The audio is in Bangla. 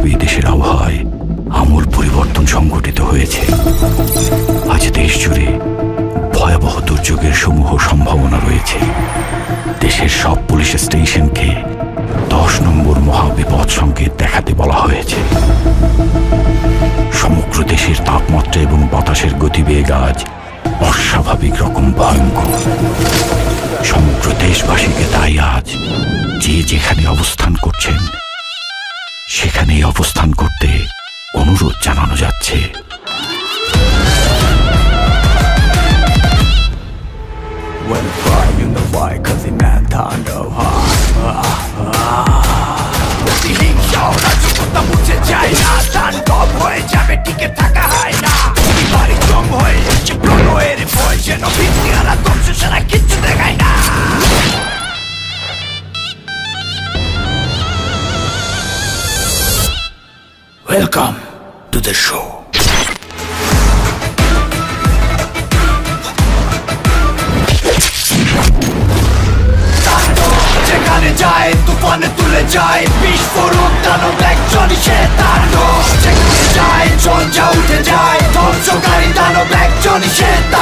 স্বাভাবিকভাবেই দেশের আবহাওয়ায় আমূল পরিবর্তন সংঘটিত হয়েছে। আজ দেশ জুড়ে ভয়াবহ দুর্যোগের সমূহ সম্ভাবনা রয়েছে। দেশের সব পুলিশ স্টেশনকে 10 নম্বর মহাবিপদ সংকেত দেখাতে বলা হয়েছে। সমগ্র দেশের তাপমাত্রা এবং বাতাসের গতিবেগ আজ অস্বাভাবিক রকম ভয়ঙ্কর। সমগ্র দেশবাসীকে তাই আজ যে যেখানে অবস্থান করছেন সেখানেই অবস্থান করতে অনুরোধ জানানো যাচ্ছে। When the fire in the white, cause the man turned অতিহিংসা মুছে যায় না, ধান কম হয়ে যাবে, টিকে থাকা হয় না। বাড়ি কম হয়ে যাচ্ছে প্রণয়ের ভয়, যেন ভিত্তিহারা ধ্বংস সারা কিচ্ছু দেখায় না। Welcome to the show. যেখানে যায় তুফানে তুলে যায়, বিস্ফোরক দানব একজনই সে তাণ্ডব। যেখানে যায় ঝঞ্ঝা উঠে যায়, ধ্বংসকারী দানব একজনই সে তাণ্ডব।